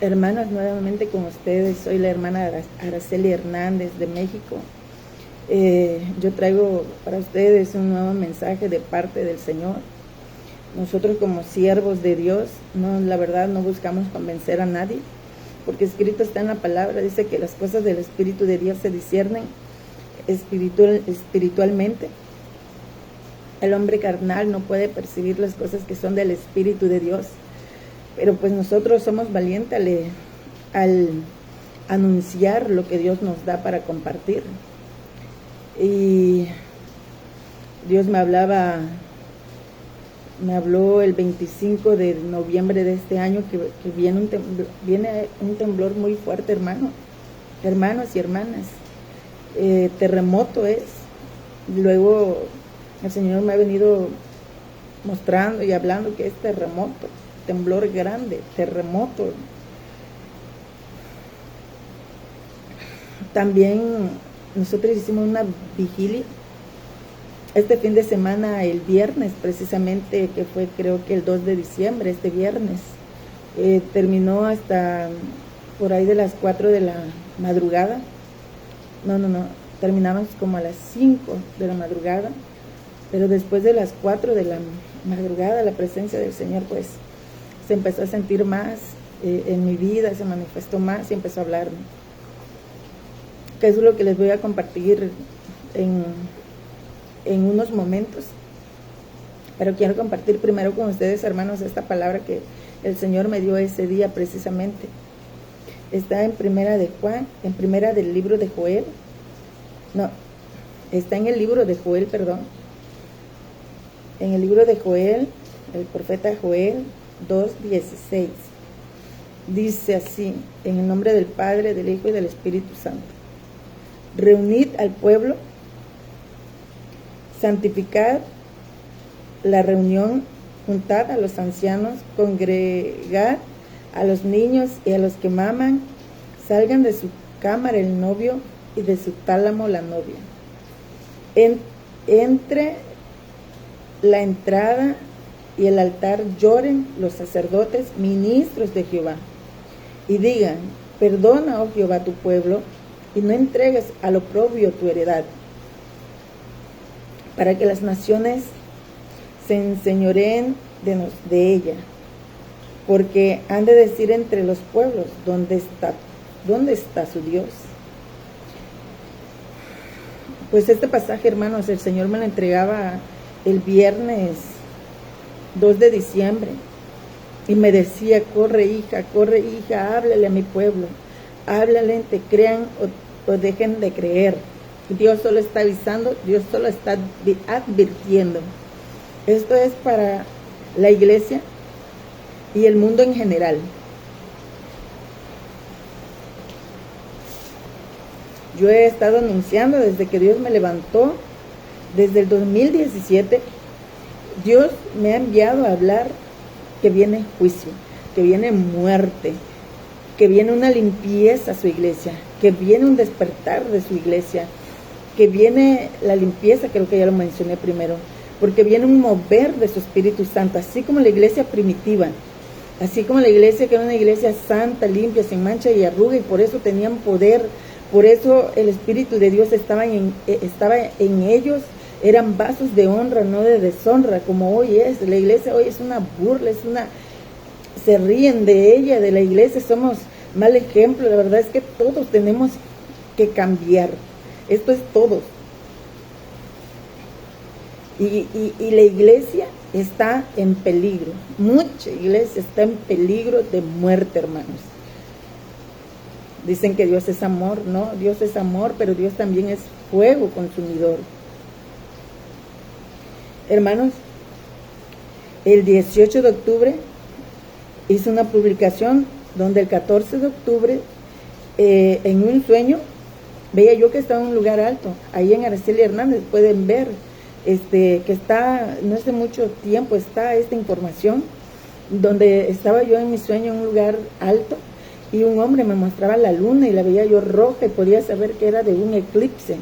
Hermanos, nuevamente con ustedes, soy la hermana Araceli Hernández de México. Yo traigo para ustedes un nuevo mensaje de parte del Señor. Nosotros como siervos de Dios, la verdad no buscamos convencer a nadie, porque escrito está en la palabra, dice que las cosas del Espíritu de Dios se disciernen espiritualmente. El hombre carnal no puede percibir las cosas que son del Espíritu de Dios. Pero pues nosotros somos valientes al anunciar lo que Dios nos da para compartir. Y Dios me habló el 25 de noviembre de este año que viene un temblor muy fuerte, hermanos y hermanas. Terremoto es. Luego el Señor me ha venido mostrando y hablando que es terremoto. Temblor grande, terremoto. También nosotros hicimos una vigilia este fin de semana, el viernes precisamente, que fue creo que el 2 de diciembre, este viernes. Terminó hasta por ahí de las 4 de la madrugada. Terminamos como a las 5 de la madrugada, pero después de las 4 de la madrugada la presencia del Señor pues se empezó a sentir más en mi vida, se manifestó más y empezó a hablarme. Que es lo que les voy a compartir en unos momentos. Pero quiero compartir primero con ustedes, hermanos, esta palabra que el Señor me dio ese día precisamente. Está en primera del libro de Joel. Está en el libro de Joel, perdón. En el libro de Joel, el profeta Joel 2:16. Dice así: en el nombre del Padre, del Hijo y del Espíritu Santo. Reunid al pueblo, santificad la reunión, juntad a los ancianos, congregad a los niños y a los que maman, salgan de su cámara el novio y de su tálamo la novia. Entre la entrada y el altar lloren los sacerdotes, ministros de Jehová, y digan: perdona, oh Jehová, tu pueblo, y no entregues al oprobio tu heredad, para que las naciones se enseñoreen de ella, porque han de decir entre los pueblos: ¿dónde está su Dios? Pues este pasaje, hermanos, el Señor me lo entregaba el viernes 2 de diciembre, y me decía: corre hija, háblale a mi pueblo, háblale, te crean o dejen de creer. Dios solo está avisando, Dios solo está advirtiendo. Esto es para la iglesia y el mundo en general. Yo he estado anunciando desde que Dios me levantó, desde el 2017, Dios me ha enviado a hablar que viene juicio, que viene muerte, que viene una limpieza a su iglesia, que viene un despertar de su iglesia, que viene la limpieza, creo que ya lo mencioné primero, porque viene un mover de su Espíritu Santo, así como la iglesia primitiva, así como la iglesia que era una iglesia santa, limpia, sin mancha y arruga, y por eso tenían poder, por eso el Espíritu de Dios estaba en ellos. Eran vasos de honra, no de deshonra, como hoy es. La iglesia hoy es una burla, se ríen de ella, de la iglesia, somos mal ejemplo. La verdad es que todos tenemos que cambiar. Esto es todos. Y la iglesia está en peligro. Mucha iglesia está en peligro de muerte, hermanos. Dicen que Dios es amor. No, Dios es amor, pero Dios también es fuego consumidor. Hermanos, el 18 de octubre hice una publicación donde el 14 de octubre, en un sueño, veía yo que estaba en un lugar alto, ahí en Araceli Hernández, pueden ver, que está, no hace mucho tiempo está esta información, donde estaba yo en mi sueño en un lugar alto, y un hombre me mostraba la luna y la veía yo roja y podía saber que era de un eclipse.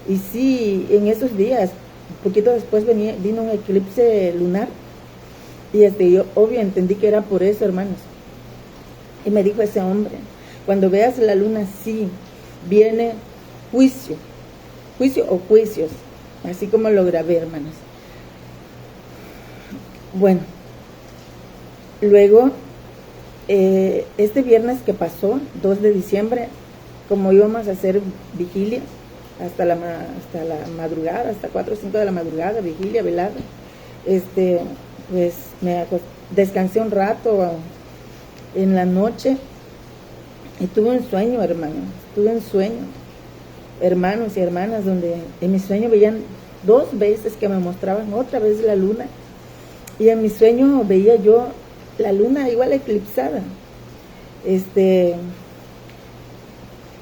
Y sí, en esos días, poquito después vino un eclipse lunar, y yo obvio entendí que era por eso, hermanos. Y me dijo ese hombre, cuando veas la luna así, viene juicio o juicios, así como lo grabé, hermanos. Bueno, luego, este viernes que pasó, 2 de diciembre, como íbamos a hacer vigilia, hasta la madrugada, hasta 4 o 5 de la madrugada, vigilia, velada, pues descansé un rato en la noche y tuve un sueño, hermanos y hermanas, donde en mi sueño veían 2 veces que me mostraban otra vez la luna, y en mi sueño veía yo la luna igual eclipsada,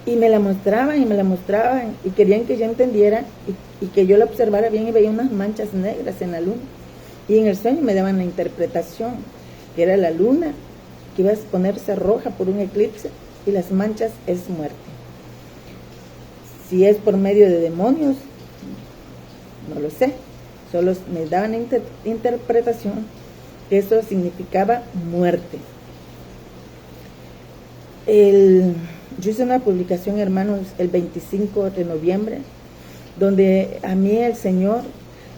y me la mostraban y querían que yo entendiera y que yo la observara bien, y veía unas manchas negras en la luna, y en el sueño me daban la interpretación que era la luna que iba a ponerse roja por un eclipse, y las manchas es muerte. Si es por medio de demonios, no lo sé, solo me daban interpretación que eso significaba muerte. Yo hice una publicación, hermanos, el 25 de noviembre, donde a mí el Señor,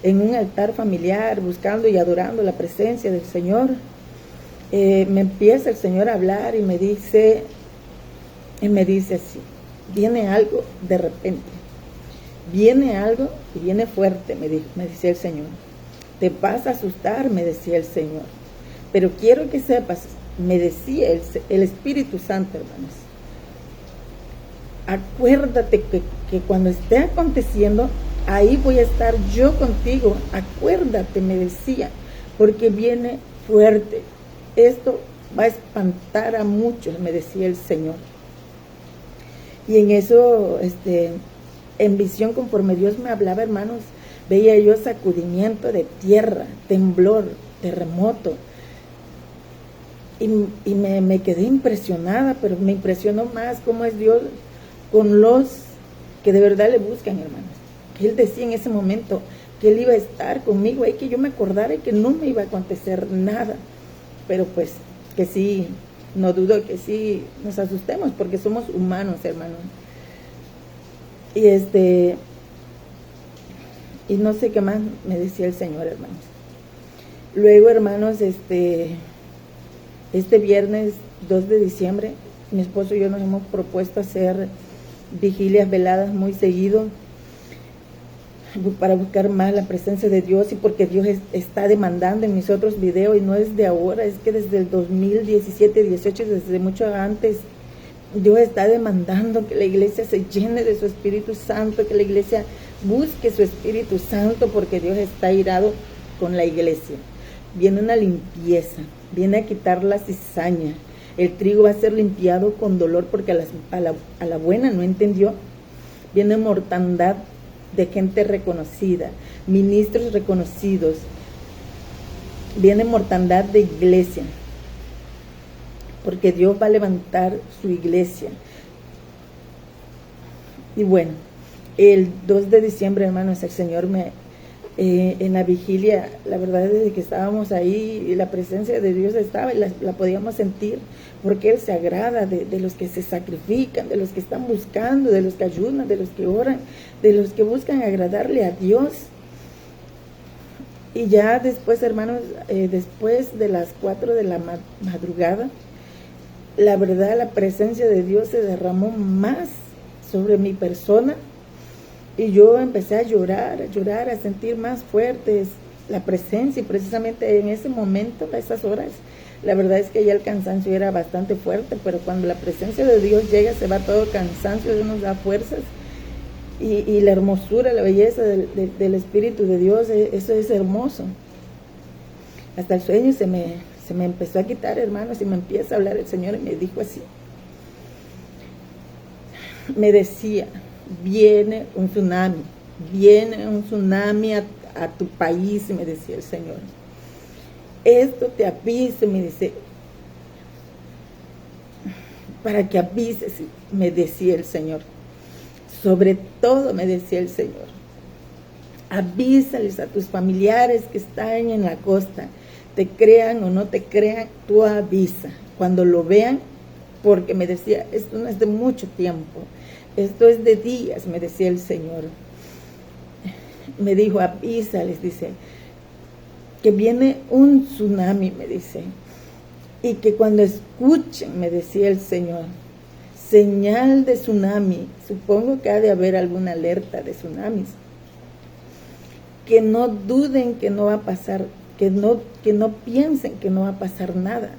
en un altar familiar, buscando y adorando la presencia del Señor, me empieza el Señor a hablar y me dice así: viene algo de repente, viene algo y viene fuerte, me decía el Señor. Te vas a asustar, me decía el Señor, pero quiero que sepas, me decía el Espíritu Santo, hermanos, acuérdate que cuando esté aconteciendo, ahí voy a estar yo contigo. Acuérdate, me decía, porque viene fuerte. Esto va a espantar a muchos, me decía el Señor. Y en eso, en visión, conforme Dios me hablaba, hermanos, veía yo sacudimiento de tierra, temblor, terremoto. Y me quedé impresionada, pero me impresionó más cómo es Dios con los que de verdad le buscan, hermanos. Que Él decía en ese momento que Él iba a estar conmigo, y que yo me acordara y que no me iba a acontecer nada. Pero pues que sí, no dudo que sí nos asustemos, porque somos humanos, hermanos. Y no sé qué más me decía el Señor, hermanos. Luego, hermanos, este viernes 2 de diciembre, mi esposo y yo nos hemos propuesto hacer vigilias veladas muy seguido, para buscar más la presencia de Dios, y porque Dios está demandando en mis otros videos, y no es de ahora, es que desde el 2017, 18, desde mucho antes, Dios está demandando que la iglesia se llene de su Espíritu Santo, que la iglesia busque su Espíritu Santo, porque Dios está airado con la iglesia. Viene una limpieza, viene a quitar la cizaña. El trigo va a ser limpiado con dolor, porque a la buena no entendió. Viene mortandad de gente reconocida, ministros reconocidos. Viene mortandad de iglesia, porque Dios va a levantar su iglesia. Y bueno, el 2 de diciembre, hermanos, el Señor en la vigilia, la verdad es que estábamos ahí y la presencia de Dios estaba, y la podíamos sentir, porque Él se agrada de los que se sacrifican, de los que están buscando, de los que ayunan, de los que oran, de los que buscan agradarle a Dios. Y ya después, hermanos, después de las 4 de la madrugada, la verdad, la presencia de Dios se derramó más sobre mi persona, y yo empecé a llorar, a sentir más fuertes la presencia. Y precisamente en ese momento, a esas horas, la verdad es que ya el cansancio era bastante fuerte, pero cuando la presencia de Dios llega, se va todo cansancio, Dios nos da fuerzas, y la hermosura, la belleza del Espíritu de Dios, eso es hermoso. Hasta el sueño se me empezó a quitar, hermanos, y me empieza a hablar el Señor, y me dijo así, me decía: viene un tsunami a tu país, me decía el Señor. Esto te aviso, me dice, para que avises, me decía el Señor. Sobre todo, me decía el Señor, avísales a tus familiares que están en la costa, te crean o no te crean, tú avisa. Cuando lo vean, porque me decía, esto no es de mucho tiempo, esto es de días, me decía el Señor. Me dijo, avísales, dice, que viene un tsunami, me dice, y que cuando escuchen, me decía el Señor, señal de tsunami, supongo que ha de haber alguna alerta de tsunamis, que no duden que no va a pasar, que no piensen que no va a pasar nada,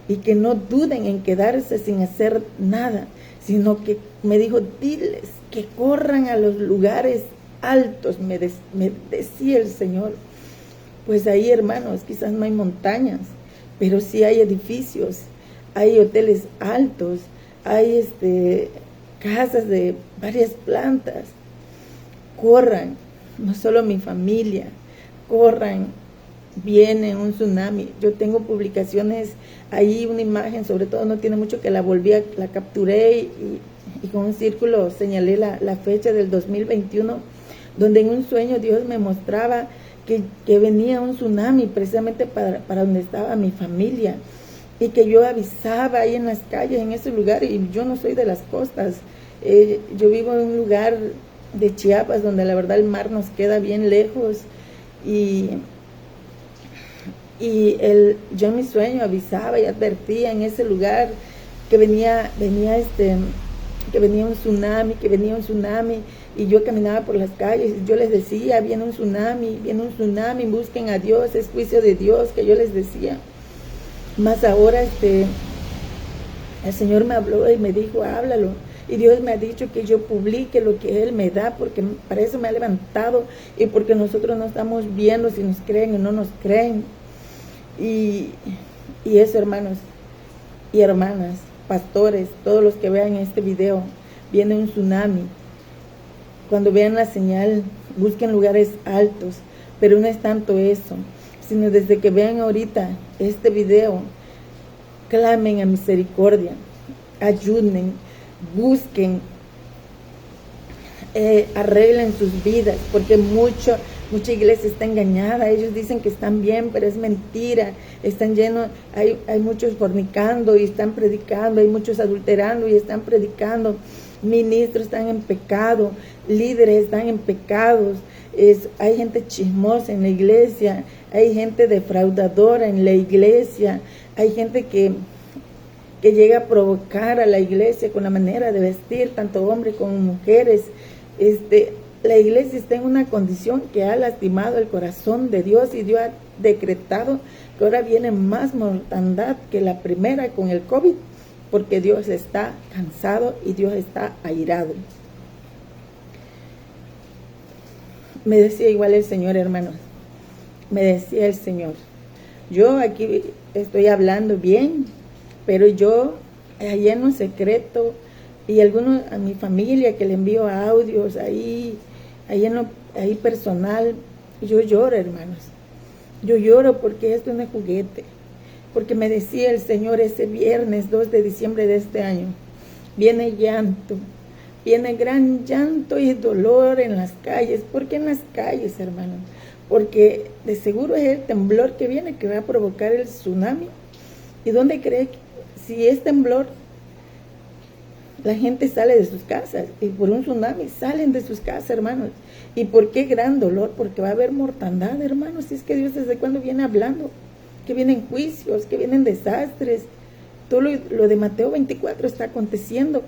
y que no duden en quedarse sin hacer nada, sino que me dijo, diles que corran a los lugares altos, me decía el Señor. Pues ahí, hermanos, quizás no hay montañas, pero sí hay edificios, hay hoteles altos, hay casas de varias plantas. Corran, no solo mi familia, corran, viene un tsunami. Yo tengo publicaciones ahí, una imagen, sobre todo no tiene mucho que la capturé y con un círculo señalé la fecha del 2021, donde en un sueño Dios me mostraba que venía un tsunami precisamente para donde estaba mi familia, y que yo avisaba ahí en las calles, en ese lugar, y yo no soy de las costas, yo vivo en un lugar de Chiapas donde la verdad el mar nos queda bien lejos, y yo en mi sueño avisaba y advertía en ese lugar que venía un tsunami, y yo caminaba por las calles y yo les decía, viene un tsunami, busquen a Dios, es juicio de Dios, que yo les decía. Más ahora el Señor me habló y me dijo, háblalo, y Dios me ha dicho que yo publique lo que Él me da, porque para eso me ha levantado, y porque nosotros no estamos viendo si nos creen o no nos creen. Y eso, hermanos y hermanas, pastores, todos los que vean este video, viene un tsunami. Cuando vean la señal, busquen lugares altos, pero no es tanto eso, sino desde que vean ahorita este video, clamen a misericordia, ayuden, busquen, arreglen sus vidas, porque mucha iglesia está engañada. Ellos dicen que están bien, pero es mentira. Están llenos, hay muchos fornicando y están predicando, hay muchos adulterando y están predicando, ministros están en pecado, líderes están en pecados, hay gente chismosa en la iglesia, hay gente defraudadora en la iglesia, hay gente que llega a provocar a la iglesia con la manera de vestir, tanto hombres como mujeres. La iglesia está en una condición que ha lastimado el corazón de Dios, y Dios ha decretado que ahora viene más mortandad que la primera con el COVID, porque Dios está cansado y Dios está airado. Me decía igual el Señor, hermanos, me decía el Señor, yo aquí estoy hablando bien, pero yo allá en un secreto, y algunos a mi familia que le envío audios ahí personal, yo lloro, hermanos, yo lloro porque esto no es juguete, porque me decía el Señor ese viernes 2 de diciembre de este año, viene llanto, viene gran llanto y dolor en las calles. ¿Por qué en las calles, hermanos? Porque de seguro es el temblor que viene, que va a provocar el tsunami. ¿Y dónde cree que si es temblor, la gente sale de sus casas? Y por un tsunami salen de sus casas, hermanos. ¿Y por qué gran dolor? Porque va a haber mortandad, hermanos. Si es que Dios desde cuándo viene hablando, que vienen juicios, que vienen desastres. Todo lo de Mateo 24 está aconteciendo.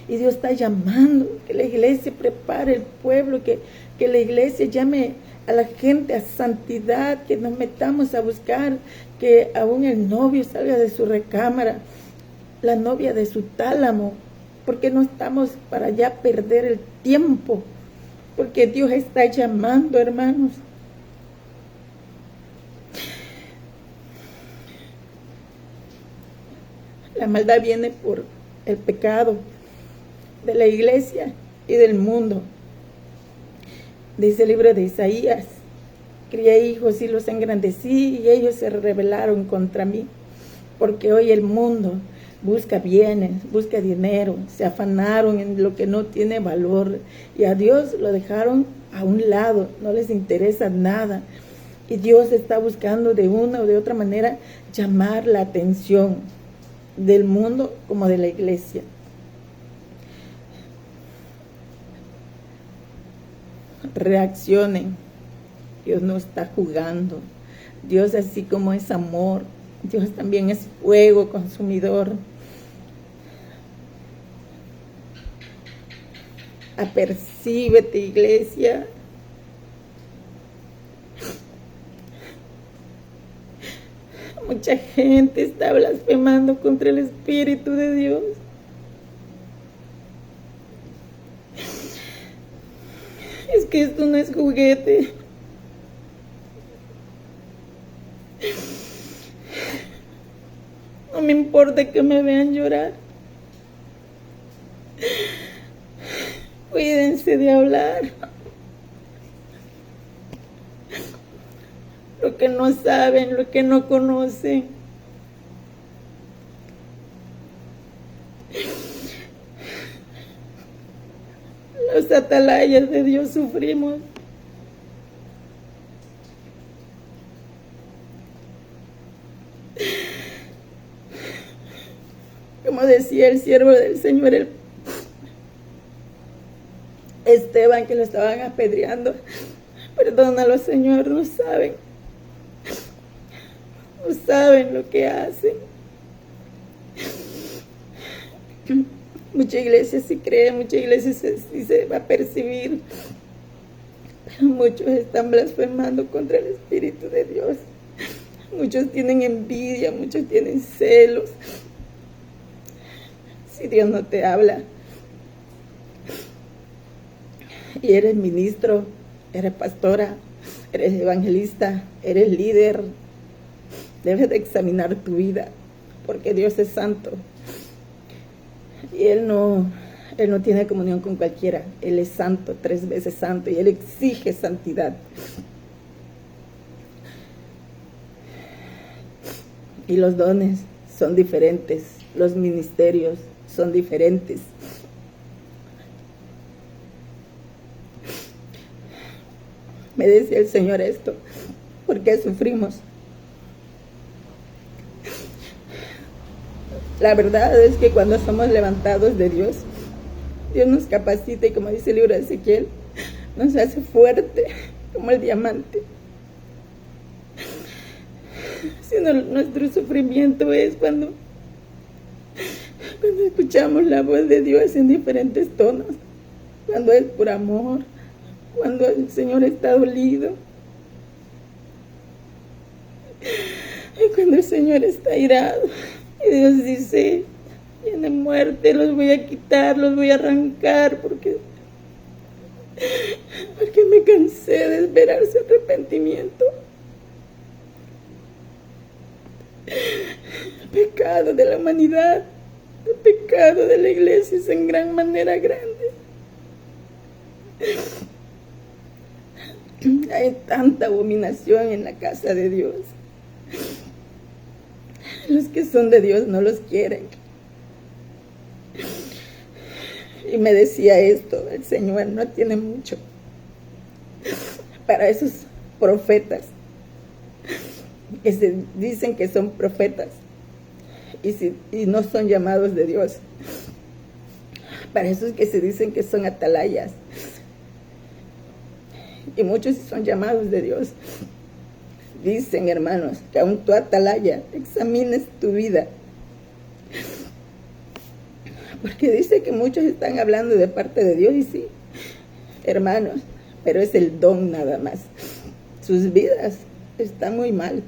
Y Dios está llamando que la iglesia prepare el pueblo, que la iglesia llame a la gente a santidad, que nos metamos a buscar, que aún el novio salga de su recámara, la novia de su tálamo, porque no estamos para ya perder el tiempo, porque Dios está llamando, hermanos. La maldad viene por el pecado de la iglesia y del mundo. Dice el libro de Isaías, crié hijos y los engrandecí, y ellos se rebelaron contra mí, porque hoy el mundo busca bienes, busca dinero, se afanaron en lo que no tiene valor, y a Dios lo dejaron a un lado, no les interesa nada, y Dios está buscando de una o de otra manera llamar la atención. del mundo como de la iglesia. Reaccionen. Dios no está jugando. Dios, así como es amor, Dios también es fuego consumidor. Apercíbete, iglesia. Mucha gente está blasfemando contra el Espíritu de Dios. Es que esto no es juguete. No me importa que me vean llorar. Cuídense de hablar lo que no saben, lo que no conocen. Los atalayas de Dios sufrimos. Como decía el siervo del Señor, el Esteban, que lo estaban apedreando. Perdónalo, Señor, no saben. No saben lo que hacen. Mucha iglesia sí cree, mucha iglesia sí se va a percibir, pero muchos están blasfemando contra el Espíritu de Dios. Muchos tienen envidia, muchos tienen celos. Si Dios no te habla y eres ministro, eres pastora, eres evangelista, eres líder, debes de examinar tu vida, porque Dios es santo. Y Él no tiene comunión con cualquiera. Él es santo, 3 veces santo, y Él exige santidad. Y los dones son diferentes, los ministerios son diferentes. Me decía el Señor esto: ¿por qué sufrimos? La verdad es que cuando somos levantados de Dios, Dios nos capacita, y como dice el libro de Ezequiel, nos hace fuerte como el diamante. Sino nuestro sufrimiento es cuando escuchamos la voz de Dios en diferentes tonos, cuando es por amor, cuando el Señor está dolido, y cuando el Señor está airado. Y Dios dice: viene muerte, los voy a quitar, los voy a arrancar, porque me cansé de esperar su arrepentimiento. El pecado de la humanidad, el pecado de la iglesia es en gran manera grande. Hay tanta abominación en la casa de Dios. Los que son de Dios no los quieren. Y me decía esto: el Señor no tiene mucho para esos profetas que se dicen que son profetas y no son llamados de Dios, para esos que se dicen que son atalayas, y muchos son llamados de Dios. Dicen, hermanos, que aún tu atalaya examines tu vida, porque dice que muchos están hablando de parte de Dios, y sí, hermanos, pero es el don nada más. Sus vidas están muy mal.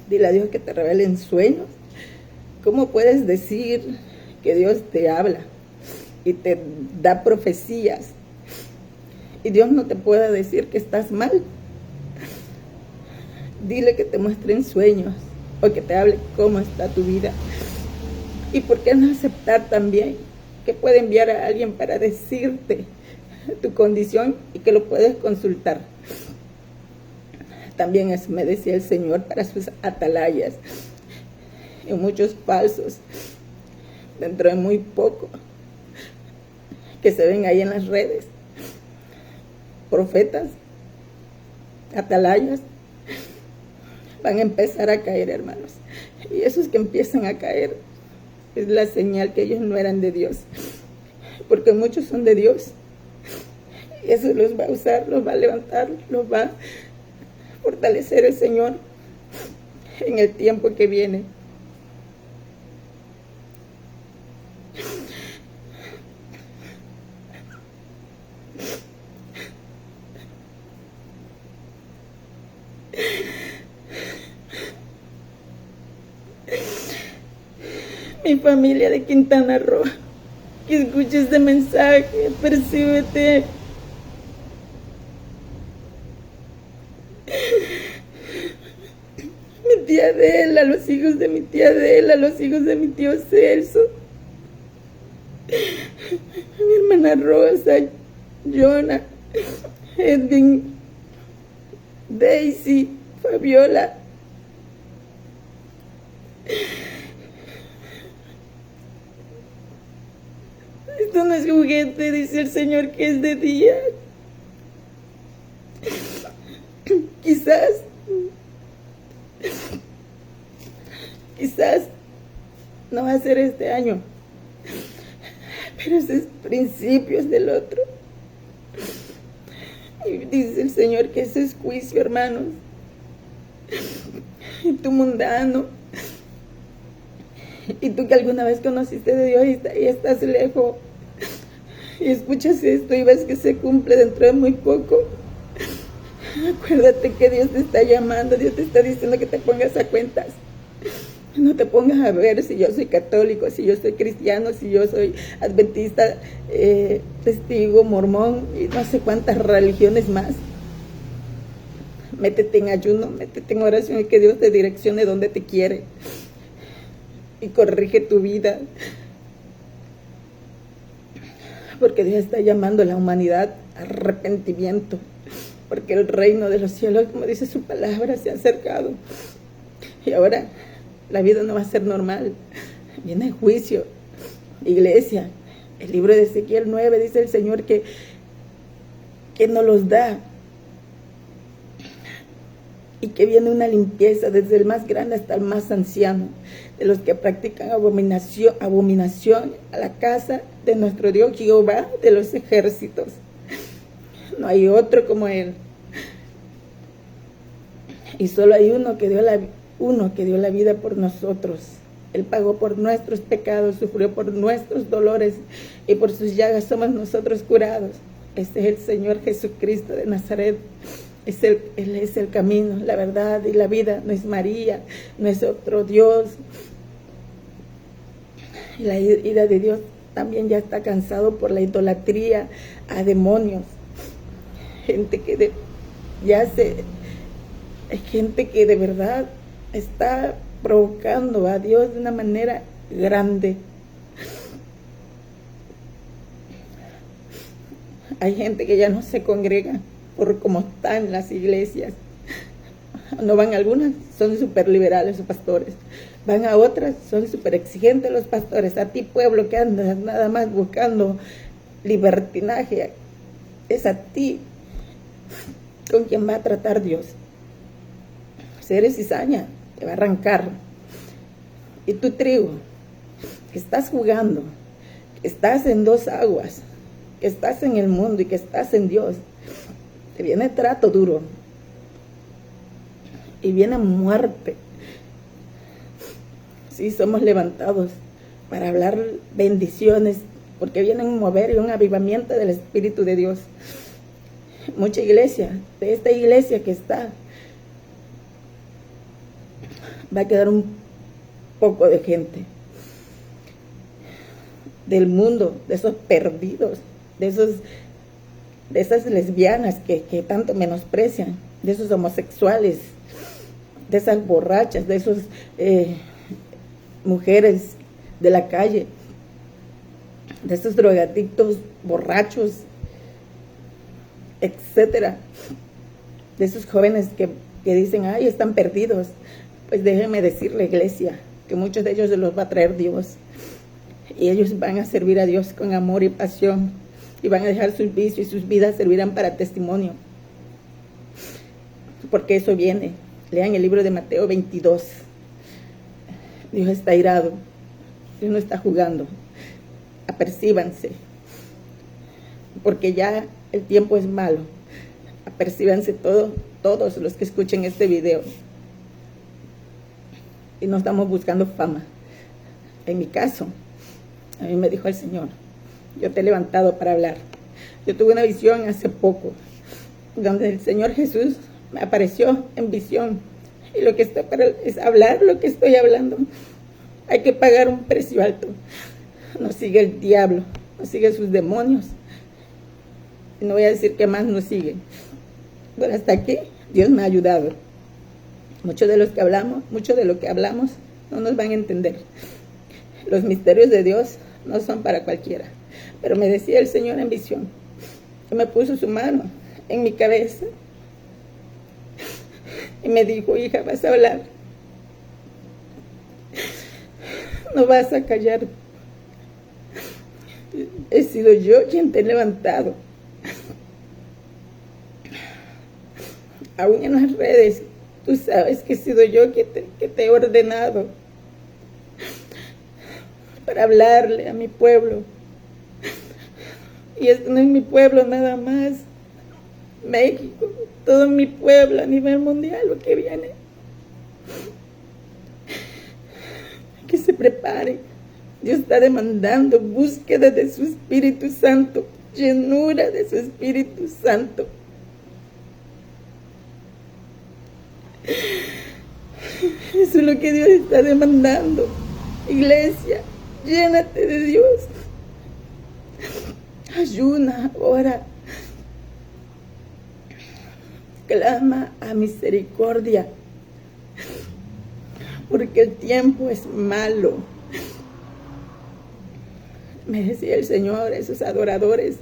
Dile a Dios que te revele en sueños. ¿Cómo puedes decir que Dios te habla y te da profecías y Dios no te pueda decir que estás mal? Dile que te muestre en sueños, o que te hable cómo está tu vida. ¿Y por qué no aceptar también que puede enviar a alguien para decirte tu condición y que lo puedes consultar? También eso me decía el Señor para sus atalayas, y muchos falsos, dentro de muy poco, que se ven ahí en las redes, profetas, atalayas, van a empezar a caer, hermanos. Y esos que empiezan a caer es la señal que ellos no eran de Dios, porque muchos son de Dios. Y eso los va a usar, los va a levantar, los va a fortalecer el Señor en el tiempo que viene. Mi familia de Quintana Roo, que escuche este mensaje, percíbete. Mi tía Adela, los hijos de mi tía Adela, los hijos de mi tío Celso, mi hermana Rosa, Jonah, Edwin, Daisy, Fabiola. Esto no es juguete, dice el Señor, que es de día. Quizás no va a ser este año, pero ese es principios del otro. Y dice el Señor que ese es juicio, hermanos. Y tú mundano, y tú que alguna vez conociste de Dios y estás lejos, y escuchas esto y ves que se cumple dentro de muy poco, acuérdate que Dios te está llamando, Dios te está diciendo que te pongas a cuentas. No te pongas a ver si yo soy católico, si yo soy cristiano, si yo soy adventista, testigo, mormón y no sé cuántas religiones más. Métete en ayuno, métete en oración y que Dios te direccione donde te quiere y corrige tu vida, porque Dios está llamando a la humanidad a arrepentimiento, porque el reino de los cielos, como dice su palabra, se ha acercado. Y ahora la vida no va a ser normal, viene el juicio. Iglesia, el libro de Ezequiel 9 dice el Señor que nos los da, y que viene una limpieza desde el más grande hasta el más anciano, de los que practican abominación a la casa de nuestro Dios Jehová de los ejércitos. No hay otro como Él. Y solo hay uno que dio la vida por nosotros. Él pagó por nuestros pecados, sufrió por nuestros dolores, y por sus llagas somos nosotros curados. Este es el Señor Jesucristo de Nazaret. Él es el camino, la verdad y la vida. No es María, no es otro Dios. Y la ira de Dios también ya está cansado por la idolatría a demonios. Gente que hay gente que de verdad está provocando a Dios de una manera grande. Hay gente que ya no se congrega por cómo están las iglesias. No van algunas, son súper liberales los pastores. Van a otras, son súper exigentes los pastores. A ti, pueblo, que andas nada más buscando libertinaje, es a ti con quien va a tratar Dios. Si eres cizaña, te va a arrancar. Y tu trigo, que estás jugando, que estás en dos aguas, que estás en el mundo y que estás en Dios, te viene trato duro y viene muerte. Sí, somos levantados para hablar bendiciones, porque viene un mover y un avivamiento del Espíritu de Dios. Mucha iglesia, de esta iglesia que está, va a quedar un poco de gente del mundo, de esos perdidos, de esas lesbianas que tanto menosprecian, de esos homosexuales, de esas borrachas, de esos mujeres de la calle, de esos drogadictos borrachos, etcétera, de esos jóvenes que dicen, ay, están perdidos. Pues déjenme decirle, iglesia, que muchos de ellos se los va a traer Dios, y ellos van a servir a Dios con amor y pasión, y van a dejar sus vicios y sus vidas servirán para testimonio, porque eso viene. Lean el libro de Mateo 22. Dios está irado. Dios no está jugando. Apercíbanse. Porque ya el tiempo es malo. Apercíbanse todos los que escuchen este video. Y no estamos buscando fama. En mi caso, a mí me dijo el Señor, yo te he levantado para hablar. Yo tuve una visión hace poco, donde el Señor Jesús me apareció en visión. Y lo que estoy para es hablar lo que estoy hablando. Hay que pagar un precio alto. Nos sigue el diablo, nos sigue sus demonios. Y no voy a decir qué más nos sigue. Pero hasta aquí Dios me ha ayudado. Mucho de lo que hablamos no nos van a entender. Los misterios de Dios no son para cualquiera. Pero me decía el Señor en visión, que me puso su mano en mi cabeza y me dijo, hija, vas a hablar. No vas a callar. He sido yo quien te he levantado. Aún en las redes, tú sabes que he sido yo que te he ordenado para hablarle a mi pueblo. Y este no es mi pueblo nada más, México, todo mi pueblo a nivel mundial, lo que viene. Que se prepare. Dios está demandando búsqueda de su Espíritu Santo, llenura de su Espíritu Santo. Eso es lo que Dios está demandando. Iglesia, llénate de Dios. Ayuna, ora. Clama a misericordia. Porque el tiempo es malo. Me decía el Señor, esos adoradores,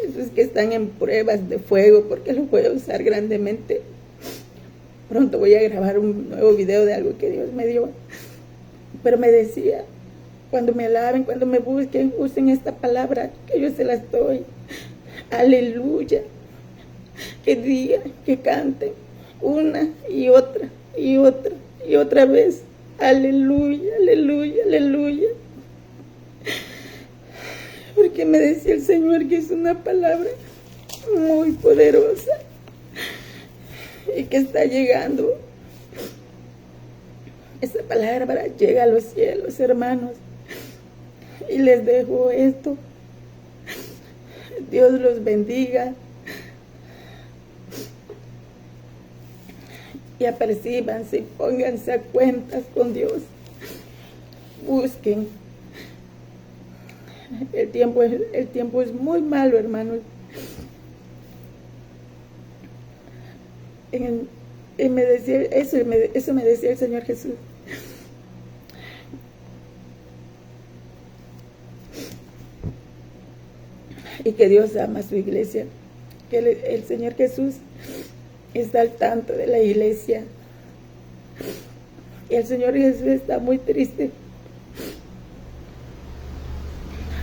esos que están en pruebas de fuego, porque los voy a usar grandemente. Pronto voy a grabar un nuevo video de algo que Dios me dio. Pero me decía, cuando me alaben, cuando me busquen, usen esta palabra que yo se las doy. Aleluya. Que digan, que canten una y otra y otra y otra vez. Aleluya, aleluya, aleluya. Porque me decía el Señor que es una palabra muy poderosa y que está llegando. Esa palabra llega a los cielos, hermanos. Y les dejo esto. Dios los bendiga. Y apercíbanse y pónganse a cuentas con Dios. Busquen. El tiempo es muy malo, hermanos. Y me decía, eso me decía el Señor Jesús. Y que Dios ama a su iglesia. Que el Señor Jesús está al tanto de la iglesia. Y el Señor Jesús está muy triste.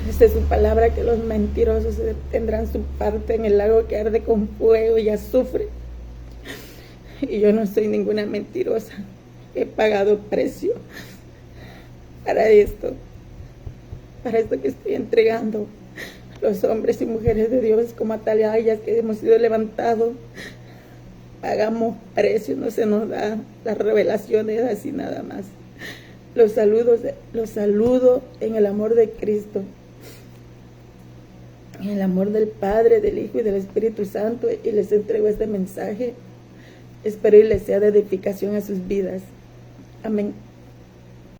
Esta es su palabra, que los mentirosos tendrán su parte en el lago que arde con fuego y azufre. Y yo no soy ninguna mentirosa. He pagado precio para esto que estoy entregando. Los hombres y mujeres de Dios como atalayas que hemos sido levantados, pagamos precio, no se nos da las revelaciones así nada más. Los saludo en el amor de Cristo, en el amor del Padre, del Hijo y del Espíritu Santo, y les entrego este mensaje. Espero y les sea de edificación a sus vidas. Amén.